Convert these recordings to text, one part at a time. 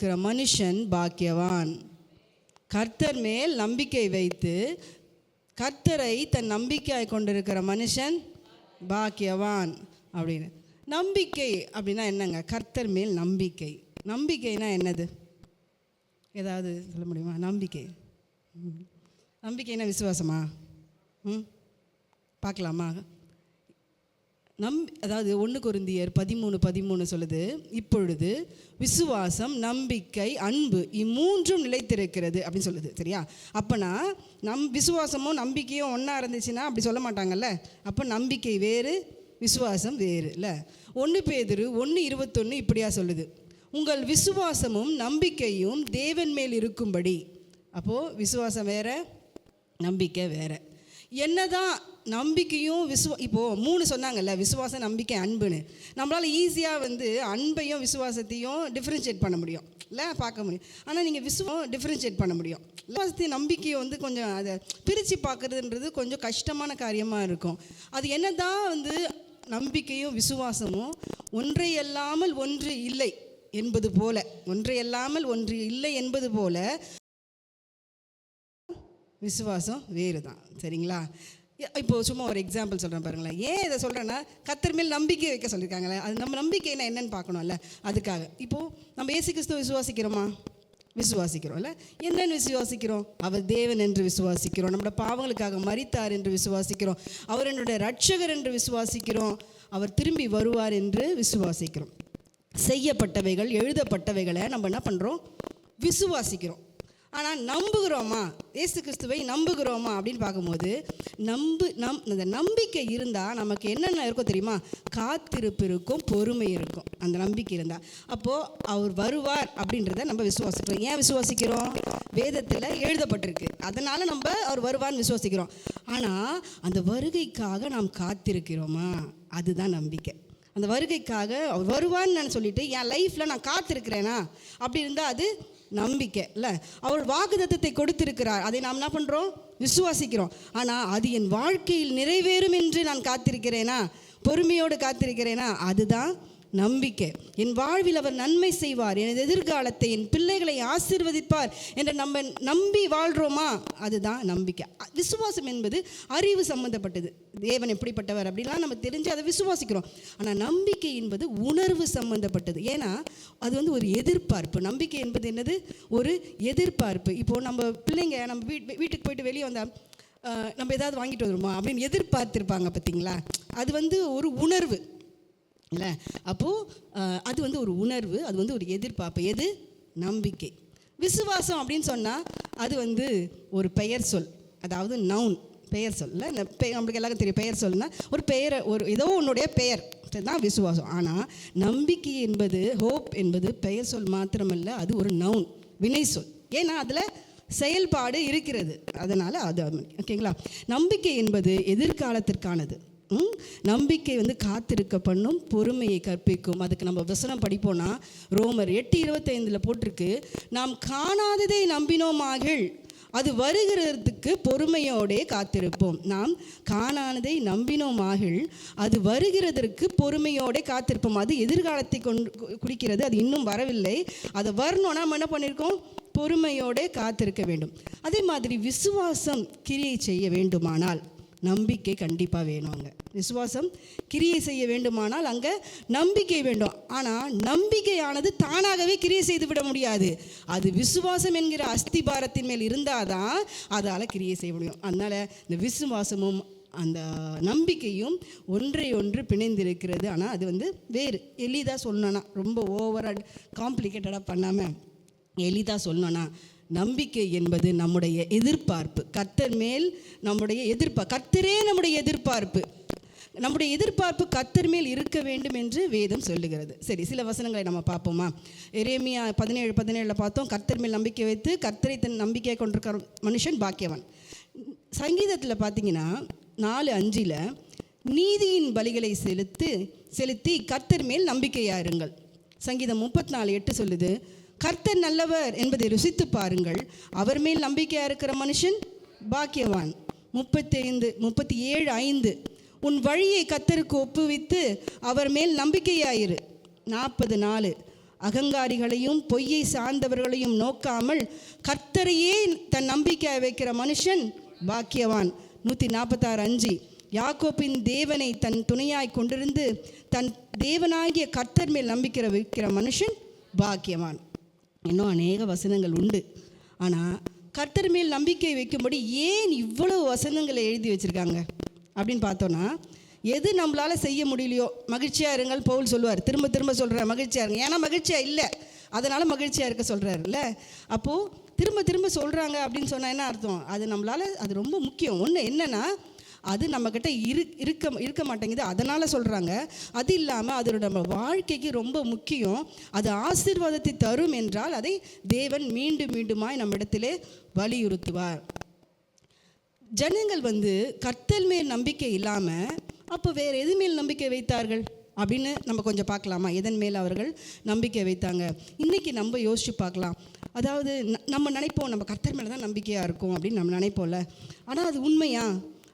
இருக்கிற மனுஷன் பாக்கியவான். கர்த்தர் மேல் நம்பிக்கை வைத்து கர்த்தரை தன் நம்பிக்கையாய் கொண்டிருக்கிற மனுஷன் பாக்கியவான் அப்படின்னு. நம்பிக்கை அப்படின்னா என்னங்க? கர்த்தர் மேல் நம்பிக்கை. நம்பிக்கைனா என்னது? ஏதாவது சொல்ல முடியுமா? நம்பிக்கைனா விசுவாசமா? பார்க்கலாமா? அதாவது 1 கொரிந்தியர் 13:13 சொல்லுது, இப்பொழுது விசுவாசம், நம்பிக்கை, அன்பு இம்மூன்றும் நிலைத்திருக்கிறது அப்படின்னு சொல்லுது. சரியா? அப்போனா விசுவாசமும் நம்பிக்கையும் ஒன்றா இருந்துச்சுன்னா அப்படி சொல்ல மாட்டாங்கல்ல. அப்போ நம்பிக்கை வேறு, விசுவாசம் வேறு இல்லை. 1 பேதுரு 1:21 இப்படியா சொல்லுது, உங்கள் விசுவாசமும் நம்பிக்கையும் தேவன் மேல் இருக்கும்படி. அப்போது விசுவாசம் வேற, நம்பிக்கை வேற. என்னதான் நம்பிக்கையும் இப்போது 3 சொன்னாங்கல்ல, விசுவாசம், நம்பிக்கை, அன்புன்னு. நம்மளால் ஈஸியாக அன்பையும் விசுவாசத்தையும் டிஃப்ரென்ஷியேட் பண்ண முடியும் இல்லை, பார்க்க முடியும். ஆனால் நீங்கள் டிஃப்ரென்ஷியேட் பண்ண முடியும். விசுவாசத்தையும் நம்பிக்கையை கொஞ்சம் அதை பிரித்து பார்க்குறதுன்றது கொஞ்சம் கஷ்டமான காரியமாக இருக்கும். அது என்ன தான் நம்பிக்கையும் விசுவாசமும் ஒன்றையல்லாமல் ஒன்று இல்லை என்பது போல, ஒன்றையல்லாமல் ஒன்று இல்லை என்பது போல விசுவாசம் வேறு தான். சரிங்களா? இப்போது சும்மா ஒரு எக்ஸாம்பிள் சொல்கிறேன் பாருங்களேன். ஏன் இதை சொல்கிறேன்னா, கர்த்தர் மேல் நம்பிக்கை வைக்க சொல்லியிருக்காங்களே, அது நம்ம நம்பிக்கைன்னா என்னென்னு பார்க்கணும்ல. அதுக்காக இப்போது நம்ம இயேசு கிறிஸ்துவ விசுவாசிக்கிறோமா? விசுவாசிக்கிறோம் இல்லை. என்னென்னு விசுவாசிக்கிறோம்? அவர் தேவன் என்று விசுவாசிக்கிறோம். நம்மளோட பாவங்களுக்காக மரித்தார் என்று விசுவாசிக்கிறோம். அவர் என்னுடைய ரட்சகர் என்று விசுவாசிக்கிறோம். அவர் திரும்பி வருவார் என்று விசுவாசிக்கிறோம். செய்யப்பட்டவைகள், எழுதப்பட்டவைகளை நம்ம என்ன பண்ணுறோம்? விசுவாசிக்கிறோம். ஆனால் நம்புகிறோமா? இயேசு கிறிஸ்துவை நம்புகிறோமா அப்படின்னு பார்க்கும்போது அந்த நம்பிக்கை இருந்தால் நமக்கு என்னென்ன இருக்கும் தெரியுமா? காத்திருப்பு இருக்கும், பொறுமை இருக்கும். அந்த நம்பிக்கை இருந்தால் அப்போது அவர் வருவார் அப்படின்றத நம்ம விசுவாசிக்கிறோம். ஏன் விசுவாசிக்கிறோம்? வேதத்தில் எழுதப்பட்டிருக்கு, அதனால் நம்ம அவர் வருவார்னு விசுவாசிக்கிறோம். ஆனால் அந்த வருகைக்காக நாம் காத்திருக்கிறோமா? அதுதான் நம்பிக்கை. அந்த வருகைக்காக அவர் வருவான்னு நான் சொல்லிட்டு என் லைஃப்பில் நான் காத்திருக்கிறேனா? அப்படி இருந்தால் அது நம்பிக்கை இல்லை. அவர் வாக்குத்தத்தத்தை கொடுத்திருக்கிறார், அதை நாம் என்ன பண்ணுறோம்? விசுவாசிக்கிறோம். ஆனால் அது என் வாழ்க்கையில் நிறைவேறும் என்று நான் காத்திருக்கிறேனா? பொறுமையோடு காத்திருக்கிறேனா? அதுதான் நம்பிக்கை. என் வாழ்வில் அவர் நன்மை செய்வார், எனது எதிர்காலத்தை, என் பிள்ளைகளை ஆசீர்வதிப்பார் என்று நம்ம நம்பி வாழ்கிறோமா? அதுதான் நம்பிக்கை. விசுவாசம் என்பது அறிவு சம்மந்தப்பட்டது. தேவன் எப்படிப்பட்டவர் அப்படிலாம் நம்ம தெரிஞ்சு அதை விசுவாசிக்கிறோம். ஆனால் நம்பிக்கை என்பது உணர்வு சம்மந்தப்பட்டது. ஏன்னா அது ஒரு எதிர்பார்ப்பு. நம்பிக்கை என்பது என்னது? ஒரு எதிர்பார்ப்பு. இப்போது நம்ம பிள்ளைங்க நம்ம வீட்டுக்கு போயிட்டு வெளியே வந்தால் நம்ம ஏதாவது வாங்கிட்டு வருமா அப்படின்னு எதிர்பார்த்துருப்பாங்க பார்த்தீங்களா? அது ஒரு உணர்வு இல்லை. அப்போது அது ஒரு உணர்வு, அது ஒரு எதிர்பார்ப்பு. எது? நம்பிக்கை. விசுவாசம் அப்படின்னு சொன்னால் அது ஒரு பெயர் சொல், அதாவது நவுன், பெயர் சொல் இல்லை. நம்மளுக்கு எல்லாருக்கும் தெரியும், பெயர் சொல்னா ஒரு பெயரை, ஒரு ஏதோ உன்னுடைய பெயர் தான் விசுவாசம். ஆனால் நம்பிக்கை என்பது, ஹோப் என்பது பெயர் சொல் மாத்திரமல்ல, அது ஒரு நவுன், வினை சொல். ஏன்னா அதில் செயல்பாடு இருக்கிறது. அதனால் அது ஓகேங்களா? நம்பிக்கை என்பது எதிர்காலத்திற்கானது. நம்பிக்கை காத்திருக்க பண்ணும், பொறுமையை கற்பிக்கும். அதுக்கு நம்ம வசனம் படிப்போம்னா ரோமர் 8:25 போட்டிருக்கு, நாம் காணாததை நம்பினோமாகில் அது வருகிறதுக்கு பொறுமையோடே காத்திருப்போம். நாம் காணாததை நம்பினோமாகில் அது வருகிறதற்கு பொறுமையோடே காத்திருப்போம். அது எதிர்காலத்தை குறிக்கிறது. அது இன்னும் வரவில்லை. அதை வரணும்னா நம்ம என்ன பண்ணியிருக்கோம்? பொறுமையோடே காத்திருக்க வேண்டும். அதே மாதிரி விசுவாசம் கிரியை செய்ய வேண்டுமானால் நம்பிக்கை கண்டிப்பாக வேணும். அங்கே விசுவாசம் கிரியை செய்ய வேண்டுமானால் அங்கே நம்பிக்கை வேண்டும். ஆனால் நம்பிக்கையானது தானாகவே கிரியை செய்து விட முடியாது. அது விசுவாசம் என்கிற அஸ்திபாரத்தின் மேல் இருந்தால் தான் அதால் கிரியை செய்ய முடியும். அதனால் இந்த விசுவாசமும் அந்த நம்பிக்கையும் ஒன்றை ஒன்று பிணைந்திருக்கிறது. ஆனால் அது வேறு. எளிதாக சொல்லணும்னா, ரொம்ப ஓவராக காம்ப்ளிகேட்டடாக பண்ணாமல் எளிதாக சொல்லணும்னா, நம்பிக்கை என்பது நம்முடைய எதிர்பார்ப்பு. கர்த்தர் மேல் நம்முடைய எதிர்பார்ப்பு, கர்த்தரே நம்முடைய எதிர்பார்ப்பு. நம்முடைய எதிர்பார்ப்பு கர்த்தர் மேல் இருக்க வேண்டும் என்று வேதம் சொல்லுகிறது. சரி, சில வசனங்களை நம்ம பார்ப்போமா? எரேமியா 17:17 பார்த்தோம், கர்த்தர் மேல் நம்பிக்கை வைத்து கர்த்தரை தன் நம்பிக்கையை கொண்டிருக்கிற மனுஷன் பாக்கியவான். சங்கீதத்தில் பார்த்தீங்கன்னா 4:5 நீதியின் பலிகளை செலுத்தி கர்த்தர் மேல் நம்பிக்கையாருங்கள். சங்கீதம் 34:8 சொல்லுது, கர்த்தர் நல்லவர் என்பதை ருசித்து பாருங்கள், அவர் மேல் நம்பிக்கையாக இருக்கிற மனுஷன் பாக்கியவான். 37:5 உன் வழியை கர்த்தருக்கு ஒப்புவித்து அவர் மேல் நம்பிக்கையாயிரு. 40:4 அகங்காரிகளையும் பொய்யை சார்ந்தவர்களையும் நோக்காமல் கர்த்தரையே தன் நம்பிக்கை வைக்கிற மனுஷன் பாக்கியவான். 146:5 யாக்கோப்பின் தேவனை தன் துணையாய் கொண்டிருந்து தன் தேவனாகிய கர்த்தர் மேல் நம்பிக்கை வைக்கிற மனுஷன் பாக்கியவான். இன்னும் அநேக வசனங்கள் உண்டு. ஆனால் கர்த்தர் மேல் நம்பிக்கை வைக்கும்படி ஏன் இவ்வளவு வசனங்களை எழுதி வச்சுருக்காங்க அப்படின்னு பார்த்தோன்னா, எது நம்மளால் செய்ய முடியலையோ, மகிழ்ச்சியாக இருங்கள் பவுல் சொல்லுவார், திரும்ப திரும்ப சொல்கிறார் மகிழ்ச்சியாக இருங்க. ஏன்னா மகிழ்ச்சியாக இல்லை, அதனால் மகிழ்ச்சியாக இருக்க சொல்கிறாருல்ல. அப்போது திரும்ப திரும்ப சொல்கிறாங்க அப்படின்னு சொன்னால் என்ன அர்த்தம்? அது நம்மளால், அது ரொம்ப முக்கியம். ஒன்று என்னென்னா, அது நம்மக்கிட்ட இருக்க மாட்டேங்குது, அதனால் சொல்கிறாங்க. அது இல்லாமல் அது நம்ம வாழ்க்கைக்கு ரொம்ப முக்கியம். அது ஆசீர்வாதத்தை தரும் என்றால் அதை தேவன் மீண்டும் மீண்டுமாய் நம்மிடத்திலே வலியுறுத்துவார். ஜனங்கள் கர்த்தர் மேல் நம்பிக்கை இல்லாமல் அப்போ வேறு எது மேல் நம்பிக்கை வைத்தார்கள் அப்படின்னு நம்ம கொஞ்சம் பார்க்கலாமா? எதன் மேல் அவர்கள் நம்பிக்கை வைத்தாங்க? இன்றைக்கி நம்ம யோசித்து பார்க்கலாம். அதாவது நம்ம நினைப்போம் நம்ம கர்த்தர் மேலே தான் நம்பிக்கையாக இருக்கும் அப்படின்னு நம்ம நினைப்போம்ல. ஆனால் அது உண்மையா?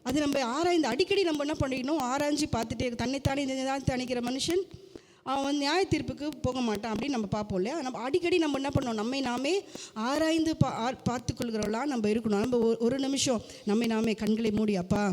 அது நம்ம ஆராய்ந்து அடிக்கடி நம்ம என்ன பண்ணிக்கணும், ஆராய்ச்சி பார்த்துட்டே தன்னைத்தானே தணிக்கிற மனுஷன் அவன் நியாய தீர்ப்புக்கு போக மாட்டான் அப்படின்னு நம்ம பார்ப்போம் இல்லையா? நம்ம அடிக்கடி நம்ம என்ன பண்ணோம், நம்மை நாமே ஆராய்ந்து பார்த்துக்கொள்கிறவளாம் நம்ம இருக்கணும். நம்ம ஒரு நிமிஷம் நம்மை நாமே கண்களை மூடி, அப்பா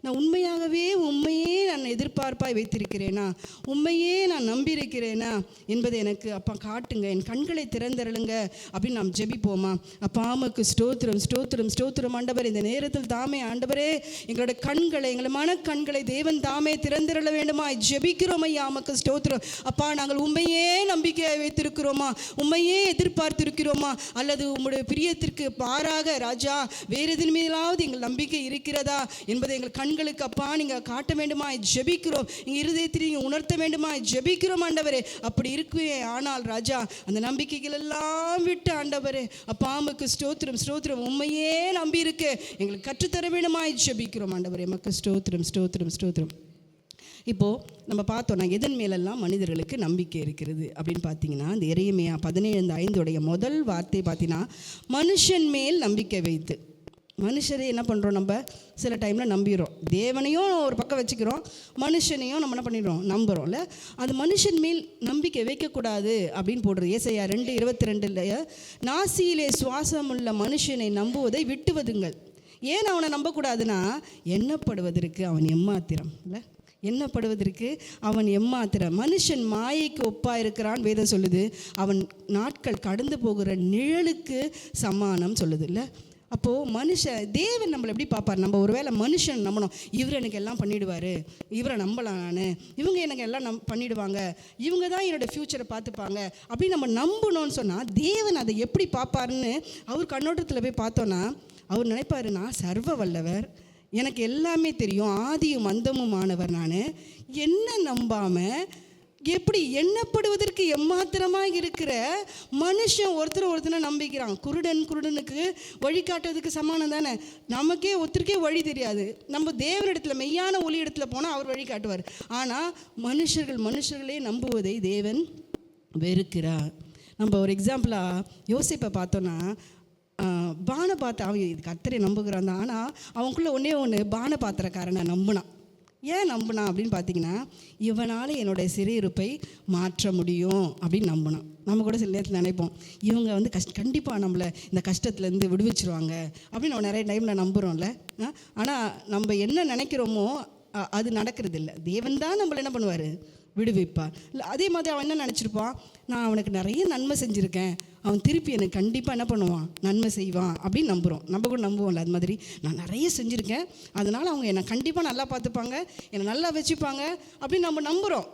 நான் உண்மையாகவே உண்மையே நான் எதிர்பார்ப்பாய் வைத்திருக்கிறேனா, உண்மையே நான் நம்பியிருக்கிறேனா என்பதை எனக்கு அப்பா காட்டுங்க, என் கண்களை திறந்தருளுங்க அப்படின்னு நாம் ஜெபிப்போமா? அப்பா ஆமக்கு ஸ்தோத்திரம் ஸ்தோத்திரம் ஸ்தோத்திரம் ஆண்டவர். இந்த நேரத்தில் தாமே ஆண்டவரே எங்களோட கண்களை, எங்களை மனக்கண்களை தேவன் தாமே திறந்தருள வேண்டுமா ஜெபிக்கிறோம் ஐயா. ஆமக்கு ஸ்தோத்திரம் அப்பா. நாங்கள் உண்மையே நம்பிக்கையை வைத்திருக்கிறோமா, உண்மையே எதிர்பார்த்திருக்கிறோமா, அல்லது உங்களுடைய பிரியத்திற்கு பாராக ராஜா வேறு எதன் மீதாவது எங்கள் நம்பிக்கை இருக்கிறதா என்பதை எங்கள் கண்களுக்கு அப்பா நீங்கள் காட்ட வேண்டுமா ஜெபிக்கிறோம். எங்கள் இருதயத்தில் நீங்கள் உணர்த்த வேண்டுமா ஜெபிக்கிறோம் ஆண்டவரே. அப்படி இருக்குவே ஆனால் ராஜா அந்த நம்பிக்கைகள் எல்லாம் விட்டு ஆண்டவரே அப்பா உமக்கு ஸ்தோத்திரம் ஸ்தோத்திரம் உண்மையே நம்பி இருக்கு எங்களுக்கு கற்றுத்தர வேண்டுமா ஜெபிக்கிறோம் ஆண்டவரே. எமக்கு ஸ்தோத்திரம் ஸ்தோத்திரம் ஸ்தோத்திரம். இப்போது நம்ம பார்த்தோன்னா எதன் மேலெல்லாம் மனிதர்களுக்கு நம்பிக்கை இருக்கிறது அப்படின்னு பார்த்தீங்கன்னா, இந்த எரேமியா 17:5 முதல் வார்த்தை பார்த்தீங்கன்னா, மனுஷன் மேல் நம்பிக்கை வைத்து. மனுஷரை என்ன பண்ணுறோம், நம்ம சில டைமில் நம்பிடுறோம். தேவனையும் ஒரு பக்கம் வச்சுக்கிறோம், மனுஷனையும் நம்ம என்ன பண்ணிடுறோம், நம்புகிறோம்ல. அது மனுஷன் மேல் நம்பிக்கை வைக்கக்கூடாது அப்படின்னு போடுறது. ஏசாயா 2:22 நாசியிலே சுவாசமுள்ள மனுஷனை நம்புவதை விட்டுவதுங்கள். ஏன் அவனை நம்பக்கூடாதுன்னா, எண்ணப்படுவதற்கு அவன் எம்மாத்திரம் இல்லை, எண்ணப்படுவதற்கு அவன் எம்மாத்திரம். மனுஷன் மாயைக்கு ஒப்பாக இருக்கிறான் வேதம் சொல்லுது. அவன் நாட்கள் கடந்து போகிற நிழலுக்கு சமானம் சொல்லுது இல்லை. அப்போது தேவன் நம்மளை எப்படி பார்ப்பார்? நம்ம ஒரு வேளை மனுஷன் நம்பணும், இவர் எனக்கு எல்லாம் பண்ணிவிடுவார், இவரை நம்பலாம், இவங்க எனக்கு எல்லாம் பண்ணிவிடுவாங்க, இவங்க தான் என்னோடய ஃப்யூச்சரை பார்த்துப்பாங்க அப்படின்னு நம்ம நம்பணும்னு சொன்னால் தேவன் அதை எப்படி பார்ப்பாருன்னு அவர் கண்ணோட்டத்தில் போய் பார்த்தோன்னா, அவர் நினைப்பார், நான் சர்வ வல்லவர், எனக்கு எல்லாமே தெரியும், ஆதியும் அந்தமுமானவர், நான் என்ன நம்பாமல் எப்படி எண்ணப்படுவதற்கு எம்மாத்திரமாக இருக்கிற மனுஷன் ஒருத்தனை நம்பிக்கிறான். குருடனுக்கு வழிகாட்டுறதுக்கு சமானம் தானே. நமக்கே ஒருத்தருக்கே வழி தெரியாது, நம்ம தேவனிடத்தில் மெய்யான ஒளி இடத்துல போனால் அவர் வழி காட்டுவார். ஆனால் மனுஷர்களே நம்புவதை தேவன் வெறுக்கிறார். நம்ம ஒரு எக்ஸாம்பிளாக யோசிப்பை பார்த்தோன்னா, பானை பாத்திர அவன் கர்த்தரை நம்புகிறான் தான். ஆனால் அவனுக்குள்ளே ஒன்று பானை பாத்திரக்காரனை நம்பினான். ஏன் நம்பினான் அப்படின்னு பார்த்தீங்கன்னா, இவனால் என்னுடைய சிறையிருப்பை மாற்ற முடியும் அப்படின்னு நம்பினான். நம்ம கூட சில நேரத்தில் நினைப்போம், இவங்க கண்டிப்பாக நம்மளை இந்த கஷ்டத்துலேருந்து விடுவிச்சிருவாங்க அப்படின்னு நம்ம நிறைய டைமில் நம்புகிறோம்ல. ஆனால் நம்ம என்ன நினைக்கிறோமோ அது நடக்கிறது இல்லை. தேவன் தான் நம்மளை என்ன பண்ணுவார், விடுவிப்பார். இல்லை அதே மாதிரி அவன் என்ன நினச்சிருப்பான், நான் அவனுக்கு நிறைய நன்மை செஞ்சுருக்கேன், அவன் திருப்பி எனக்கு கண்டிப்பாக என்ன பண்ணுவான், நன்மை செய்வான் அப்படின்னு நம்புகிறோம். நம்ம கூட நம்புவோம்ல. அது மாதிரி நான் நிறைய செஞ்சுருக்கேன், அதனால் அவங்க என்னை கண்டிப்பாக நல்லா பார்த்துப்பாங்க, என்னை நல்லா வச்சுப்பாங்க அப்படின்னு நம்ம நம்புகிறோம்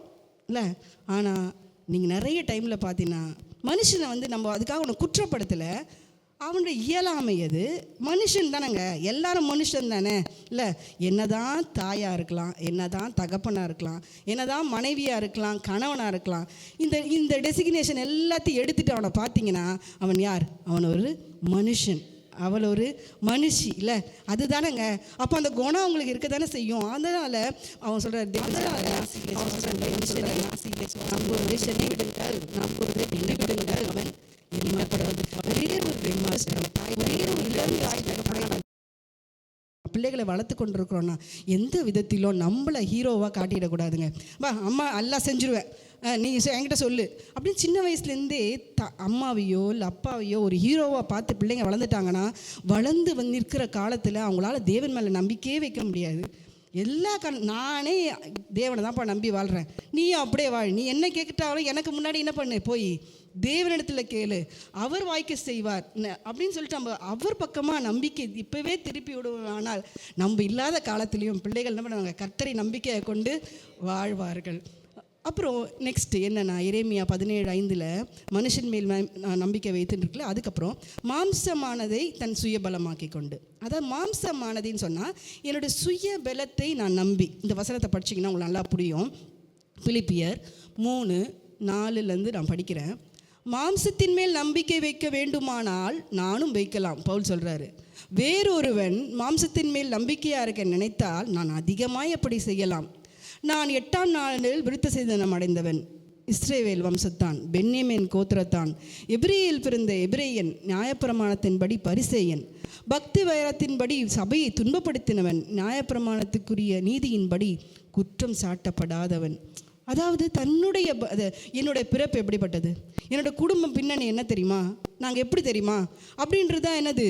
இல்லை. ஆனால் நீங்கள் நிறைய டைமில் பார்த்தீங்கன்னா மனுஷனை நம்ம அதுக்காக அவனை குற்றப்படுத்தலை, அவனுடைய இயலாமை. அது மனுஷன் தானேங்க, எல்லாரும் மனுஷன் தானே இல்லை. என்னதான் தாயாக இருக்கலாம், என்னதான் தகப்பனாக இருக்கலாம், என்னதான் மனைவியாக இருக்கலாம், கணவனாக இருக்கலாம், இந்த டெசிக்னேஷன் எல்லாத்தையும் எடுத்துகிட்டு அவனை பார்த்தீங்கன்னா அவன் யார்? அவன் ஒரு மனுஷன், அவள் ஒரு மனுஷி இல்லை. அதுதானேங்க. அப்போ அந்த குணம் அவங்களுக்கு இருக்க தானே செய்யும். அதனால் அவன் சொல்கிறார், அவன் பிள்ளைகளை வளர்த்து கொண்டு இருக்கிறோன்னா எந்த விதத்திலும் நம்மளை ஹீரோவாக காட்டிடக்கூடாதுங்க. அம்மா எல்லாம் செஞ்சுருவேன், நீ என்கிட்ட சொல்லு அப்படின்னு சின்ன வயசுலேருந்தே அம்மாவையோ இல்லை அப்பாவையோ ஒரு ஹீரோவாக பார்த்து பிள்ளைங்க வளர்ந்துட்டாங்கன்னா வளர்ந்து நிற்கிற காலத்தில் அவங்களால தேவன் மேலே நம்பிக்கையே வைக்க முடியாது. நானே தேவனை தான்ப்பா நம்பி வாழ்கிறேன், நீயும் அப்படியே வாழ், நீ என்ன கேட்கிட்டாலும் எனக்கு முன்னாடி என்ன பண்ணு, போய் தேவனிடத்தில் கேளு, அவர் வாய்க்க செய்வார் அப்படின்னு சொல்லிட்டு நம்ம அவர் பக்கமாக நம்பிக்கை இப்போவே திருப்பி விடுவோம். ஆனால் நம்ம இல்லாத காலத்துலேயும் பிள்ளைகள் என்ன பண்ணுவாங்க, கர்த்தரை நம்பிக்கையை கொண்டு வாழ்வார்கள். அப்புறம் நெக்ஸ்ட்டு என்னென்னா, எரேமியா 17:5 மனுஷன் மேல் நம்பிக்கை வைத்துன்னு இருக்குல்ல. அதுக்கப்புறம் மாம்சமானதை தன் சுயபலமாக்கி கொண்டு, அதாவது மாம்சமானதுன்னு சொன்னால் என்னோடய சுய பலத்தை நான் நம்பி, இந்த வசனத்தை படிச்சிங்கன்னா உங்களுக்கு நல்லா புரியும். பிலிப்பியர் 3:4 நான் படிக்கிறேன். மாம்சத்தின் மேல் நம்பிக்கை வைக்க வேண்டுமானால் நானும் வைக்கலாம், பவுல் சொல்கிறாரு. வேறொருவன் மாம்சத்தின் மேல் நம்பிக்கையாக இருக்க நினைத்தால் நான் அதிகமாய் அப்படி செய்யலாம். நான் 8ஆம் நாளில் விருத்த சேதனம் அடைந்தவன், இஸ்ரவேல் வம்சத்தான், பென்யமீன் கோத்திரத்தான், எபிரேயில் பிறந்த எபிரேயன், நியாயப்பிரமாணத்தின்படி பரிசேயன், பக்தி வைரத்தின்படி சபையை துன்பப்படுத்தினவன், நியாயப்பிரமாணத்துக்குரிய நீதியின்படி குற்றம் சாட்டப்படாதவன். அதாவது என்னுடைய பிறப்பு எப்படிப்பட்டது, என்னோட குடும்பம் பின்னணி என்ன தெரியுமா, நாங்கள் எப்படி தெரியுமா அப்படின்றது தான் என்னது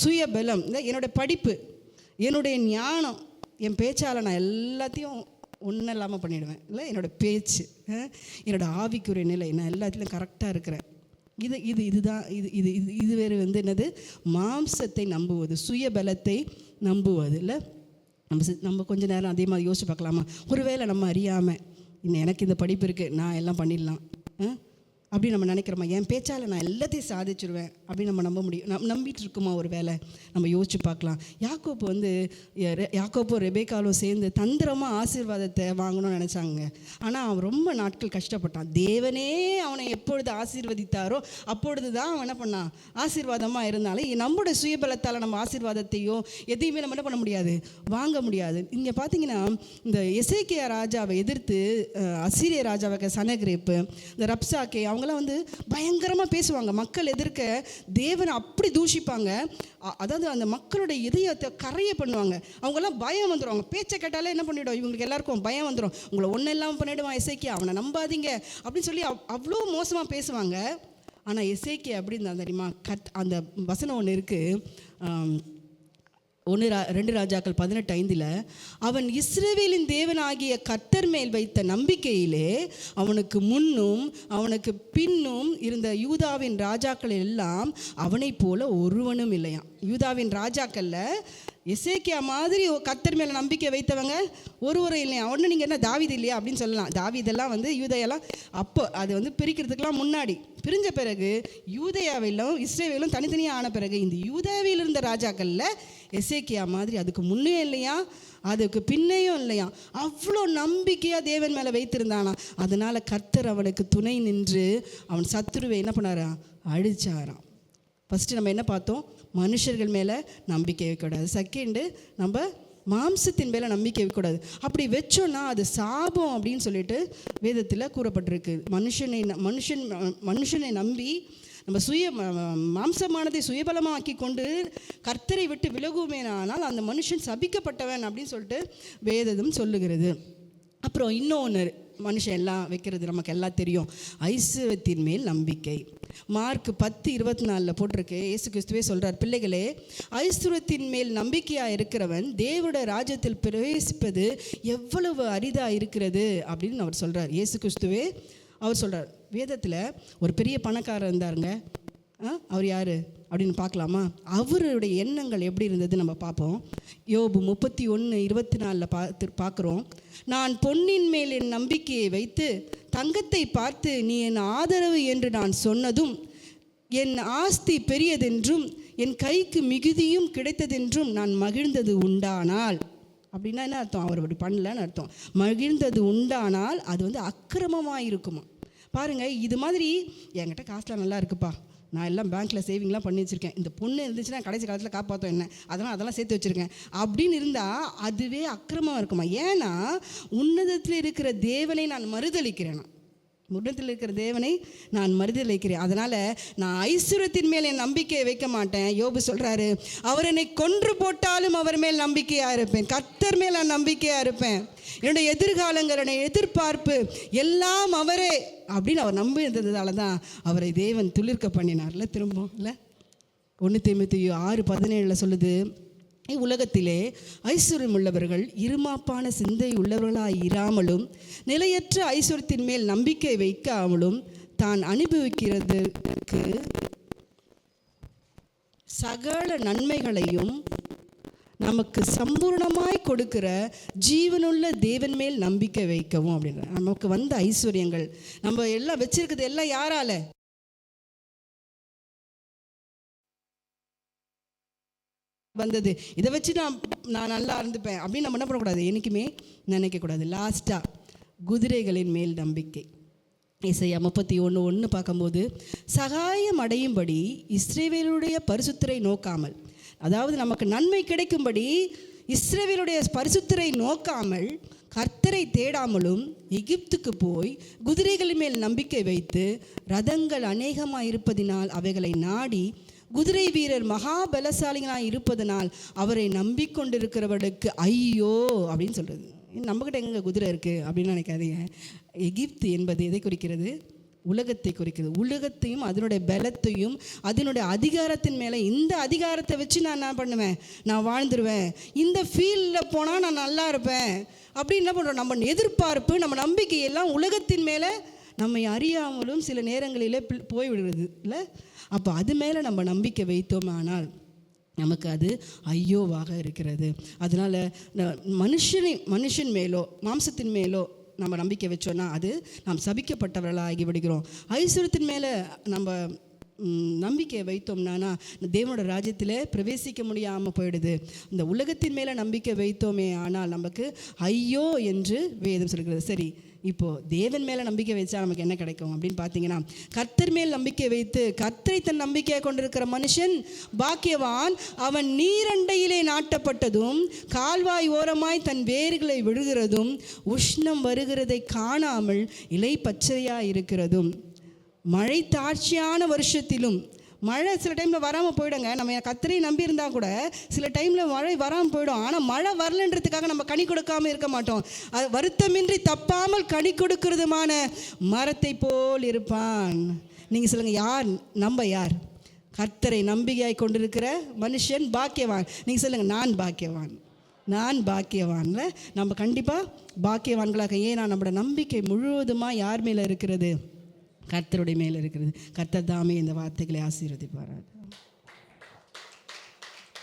சுயபலம். என்னோடய படிப்பு, என்னுடைய ஞானம், என் பேச்சால் நான் எல்லாத்தையும் ஒன்றும் இல்லாமல் பண்ணிவிடுவேன் இல்லை. என்னோடய பேச்சு, என்னோடய ஆவிக்குரிய நிலை, நான் எல்லாத்துலேயும் கரெக்டாக இருக்கிறேன். இதுதான் இது வேறு என்னது, மாம்சத்தை நம்புவது, சுயபலத்தை நம்புவது இல்லை. நம்ம கொஞ்ச நேரம் அதே மாதிரி யோசிச்சு பார்க்கலாமா, ஒருவேளை நம்ம அறியாமல் இன்னும் எனக்கு இந்த படிப்பு இருக்குது, நான் எல்லாம் பண்ணிடலாம் அப்படி நம்ம நினைக்கிறோமா, என் பேச்சால் நான் எல்லாத்தையும் சாதிச்சிருவேன் அப்படின்னு நம்ம நம்ப முடியும், நம்பிட்டு இருக்குமா? ஒரு வேளை நம்ம யோசிச்சு பார்க்கலாம். யாக்கோப்பு ரெபேக்காலும் சேர்ந்து தந்திரமாக ஆசீர்வாதத்தை வாங்கணும்னு நினச்சாங்க. ஆனால் அவன் ரொம்ப நாட்கள் கஷ்டப்பட்டான். தேவனே அவனை எப்பொழுது ஆசீர்வதித்தாரோ அப்பொழுது தான் அவன் என்ன பண்ணான், ஆசீர்வாதமாக இருந்தாலும் நம்முடைய சுயபலத்தால் நம்ம ஆசீர்வாதத்தையோ எதையுமே நம்ம என்ன பண்ண முடியாது, வாங்க முடியாது. இங்கே பார்த்தீங்கன்னா இந்த எசேக்கியா ராஜாவை எதிர்த்து அசீரிய ராஜாவுக்கு சனகிரேப்பு, இந்த ரப்சாக்கே, அவங்களாம் பயங்கரமாக பேசுவாங்க. மக்கள் எதிர்க்க தேவனை அப்படி தூஷிப்பாங்க. அதாவது அந்த மக்களுடைய இதயத்தை கரைய பண்ணுவாங்க. அவங்கெல்லாம் பயம் வந்துடும். அவங்க பேச்சை கேட்டாலே என்ன பண்ணிவிடும், இவங்களுக்கு எல்லாருக்கும் பயம் வந்துடும். உங்களை ஒன்றும் இல்லாமல் பண்ணிவிடுவான் எசேக்கியா, அவனை நம்பாதீங்க அப்படின்னு சொல்லி அவ்வளோ மோசமாக பேசுவாங்க. ஆனால் எசேக்கியா அப்படி இருந்தால் தெரியுமா, அந்த வசனம் ஒன்று இருக்குது, 2 ராஜாக்கள் 18:5 அவன் இஸ்ரவேலின் தேவனாகிய கர்த்தர் மேல் வைத்த நம்பிக்கையிலே அவனுக்கு முன்னும் அவனுக்கு பின்னும் இருந்த யூதாவின் ராஜாக்கள் எல்லாம் அவனைப் போல ஒருவனும் இல்லையாம். யூதாவின் ராஜாக்களில் எசேக்கியா மாதிரி கர்த்தர் மேலே நம்பிக்கை வைத்தவங்க ஒருவரும் இல்லையா. ஒன்று நீங்கள் என்ன தாவீது இல்லையா அப்படின்னு சொல்லலாம். தாவீதெல்லாம் யூதையெல்லாம் அப்போ அது பிரிக்கிறதுக்கெல்லாம் முன்னாடி, பிரிஞ்ச பிறகு யூதேயாவிலும் இஸ்ரவேலும் தனித்தனியாக ஆன பிறகு இந்த யூதாவில் இருந்த ராஜாக்களில் எசேக்கியா மாதிரி அதுக்கு முன்னே இல்லையா, அதுக்கு பின்னையும் இல்லையா. அவ்வளோ நம்பிக்கையாக தேவன் மேலே வைத்திருந்தானா. அதனால் கர்த்தர் அவனுக்கு துணை நின்று அவன் சத்துருவை என்ன பண்ணாராம், அழிச்சாராம். ஃபஸ்ட்டு நம்ம என்ன பார்த்தோம், மனுஷர்கள் மேலே நம்பிக்கை வைக்கக்கூடாது. செகண்டு, நம்ம மாம்சத்தின் மேலே நம்பிக்கை வைக்கக்கூடாது. அப்படி வச்சோன்னா அது சாபம் அப்படின்னு சொல்லிட்டு வேதத்தில் கூறப்பட்டிருக்கு. மனுஷனை நம்பி நம்ம மாம்சமானதை சுயபலமாக்கி கொண்டு கர்த்தரை விட்டு விலகுவேனானால் அந்த மனுஷன் சபிக்கப்பட்டவன் அப்படின்னு சொல்லிட்டு வேதம் சொல்லுகிறது. அப்புறம் இன்னொன்று மனுஷன் எல்லாம் வைக்கிறது நமக்கு எல்லாம் தெரியும், ஐஸ்வர்யத்தின் மேல் நம்பிக்கை. மார்க் 10:24 போட்டிருக்கு. இயேசு கிறிஸ்துவே சொல்கிறார், பிள்ளைகளே, ஐஸ்வர்யத்தின் மேல் நம்பிக்கையாக இருக்கிறவன் தேவனுடைய ராஜ்யத்தில் பிரவேசிப்பது எவ்வளவு அரிதாக இருக்கிறது அப்படின்னு அவர் சொல்கிறார். இயேசு கிறிஸ்துவே அவர் சொல்கிறார். வேதத்தில் ஒரு பெரிய பணக்காரர் இருந்தாருங்க. அவர் யார் அப்படின்னு பார்க்கலாமா? அவருடைய எண்ணங்கள் எப்படி இருந்தது நம்ம பார்ப்போம். யோபு 31:24 பார்க்குறோம். நான் பொன்னின் மேல் என் நம்பிக்கையை வைத்து தங்கத்தை பார்த்து நீ என் ஆதரவு என்று நான் சொன்னதும், என் ஆஸ்தி பெரியதென்றும் என் கைக்கு மிகுதியும் கிடைத்ததென்றும் நான் மகிழ்ந்தது உண்டானால், அப்படின்னா என்ன அர்த்தம்? அவர் அப்படி பண்ணலன்னு அர்த்தம். மகிழ்ந்தது உண்டானால் அது அக்கிரமமாக இருக்குமா. பாருங்கள், இது மாதிரி என்கிட்ட காசுலாம் நல்லா இருக்குப்பா, நான் எல்லாம் பேங்க்கில் சேவிங்லாம் பண்ணி வச்சுருக்கேன், இந்த பொண்ணு இருந்துச்சுன்னா கடைசி காலத்தில் காப்பாற்றோம் என்ன, அதெல்லாம் சேர்த்து வச்சுருக்கேன் அப்படின்னு இருந்தால் அதுவே அக்கிரமமாக இருக்குமா. ஏன்னா உன்னதத்தில் இருக்கிற தேவனை நான் மறுதளிக்கிறேன். உன்னதத்தில் இருக்கிற தேவனை நான் மறுதலிக்கிறேன் வைக்கிறேன். அதனால் நான் ஐஸ்வர்யத்தின் மேல் என் நம்பிக்கையை வைக்க மாட்டேன். யோபு சொல்கிறாரு, அவர் என்னை கொன்று போட்டாலும் அவர் மேல் நம்பிக்கையாக இருப்பேன், கர்த்தர் மேல் நான் நம்பிக்கையாக இருப்பேன், என்னுடைய எதிர்காலங்கள், என்னுடைய எதிர்பார்ப்பு எல்லாம் அவரே அப்படின்னு அவர் நம்பி இருந்ததால தான் அவரை தேவன் துளிர்க்க பண்ணினார்ல. திரும்ப இல்லை 1 தீமோத்தேயு 6:17 சொல்லுது, உலகத்திலே ஐஸ்வர்யம் உள்ளவர்கள் இருமாப்பான சிந்தை உள்ளவர்களாய் இராமலும் நிலையற்ற ஐஸ்வர்யத்தின் மேல் நம்பிக்கை வைக்காமலும் தான் அனுபவிக்கிறதுக்கு சகல நன்மைகளையும் நமக்கு சம்பூர்ணமாய் கொடுக்கிற ஜீவனுள்ள தேவன் மேல் நம்பிக்கை வைக்கவும் அப்படின்ற. நமக்கு வந்த ஐஸ்வர்யங்கள் நம்ம எல்லாம் வச்சிருக்கிறது எல்லாம் யாரால? வந்தது. இதை வச்சு நான் நல்லா இருந்துப்பேன் அப்படின்னு நம்ம என்ன பண்ணக்கூடாது, என்றைக்குமே நினைக்கக்கூடாது. லாஸ்ட்டாக குதிரைகளின் மேல் நம்பிக்கை. ஏசாயா 31:1 பார்க்கும்போது, சகாயம் அடையும்படி இஸ்ரவேலுடைய பரிசுத்தரை நோக்காமல், அதாவது நமக்கு நன்மை கிடைக்கும்படி இஸ்ரவேலுடைய பரிசுத்தரை நோக்காமல் கர்த்தரை தேடாமலும் எகிப்துக்கு போய் குதிரைகளின் மேல் நம்பிக்கை வைத்து ரதங்கள் அநேகமாக இருப்பதினால் அவைகளை நாடி குதிரை வீரர் மகாபலசாலிகளாக இருப்பதனால் அவரை நம்பிக்கொண்டிருக்கிறவர்களுக்கு ஐயோ அப்படின்னு சொல்கிறது. நம்மக்கிட்ட எங்கே குதிரை இருக்குது அப்படின்னு நினைக்காதீங்க. எகிப்து என்பது எதை குறிக்கிறது? உலகத்தை குறிக்கிறது. உலகத்தையும் அதனுடைய பலத்தையும் அதனுடைய அதிகாரத்தின் மேலே, இந்த அதிகாரத்தை வச்சு நான் என்ன பண்ணுவேன், நான் வாழ்ந்துருவேன், இந்த ஃபீல்டில் போனால் நான் நல்லா இருப்பேன் அப்படின்னு என்ன பண்ணுறோம், நம்ம எதிர்பார்ப்பு, நம்ம நம்பிக்கையெல்லாம் உலகத்தின் மேலே நம்மை அறியாமலும் சில நேரங்களிலே போய்விடுறது இல்லை. அப்போ அது மேலே நம்ம நம்பிக்கை வைத்தோமானால் நமக்கு அது ஐயோவாக இருக்கிறது. அதனால் மனுஷன் மேலோ மாம்சத்தின் மேலோ நம்ம நம்பிக்கை வச்சோன்னா அது நாம் சபிக்கப்பட்டவர்களாக ஆகிவிடுகிறோம். ஐஸ்வர்யத்தின் மேலே நம்ம நம்பிக்கையை வைத்தோம்னா தேவனோட ராஜ்யத்தில் பிரவேசிக்க முடியாமல் போயிடுது. இந்த உலகத்தின் மேலே நம்பிக்கை வைத்தோமே ஆனால் நமக்கு ஐயோ என்று வேதம் சொல்கிறது. சரி, இப்போது தேவன் மேலே நம்பிக்கை வச்சா நமக்கு என்ன கிடைக்கும் அப்படின்னு பார்த்தீங்கன்னா, கர்த்தர் மேல் நம்பிக்கை வைத்து கர்த்தரை தன் நம்பிக்கையாக கொண்டிருக்கிற மனுஷன் பாக்கியவான். அவன் நீரண்டையிலே நாட்டப்பட்டதும் கால்வாய் ஓரமாய் தன் வேர்களை விழுகிறதும் உஷ்ணம் வருகிறதை காணாமல் இலை பச்சையாக இருக்கிறதும் மழை தாட்சியான வருஷத்திலும். மழை சில டைமில் வராமல் போயிடுங்க. நம்ம கர்த்தரை நம்பி இருந்தால் கூட சில டைமில் மழை வராமல் போயிடும். ஆனால் மழை வரலன்றதுக்காக நம்ம கனி கொடுக்காமல் இருக்க மாட்டோம். அது வருத்தமின்றி தப்பாமல் கனி கொடுக்கிறதுமான மரத்தை போல் இருப்பான். நீங்கள் சொல்லுங்கள், யார் நம்ம யார்? கர்த்தரை நம்பிக்கையாய் கொண்டிருக்கிற மனுஷன் பாக்கியவான். நீங்கள் சொல்லுங்கள், நான் பாக்கியவான், நான் பாக்கியவான்ல. நம்ம கண்டிப்பாக பாக்கியவான்களாக. ஏன்னா நம்மளோட நம்பிக்கை முழுவதுமாக யார் மேலே இருக்கிறது? கர்த்தருடைய மேலே இருக்கிறது. கர்த்தர் தாமே இந்த வார்த்தைகளை ஆசீர்வதிப்பாராக.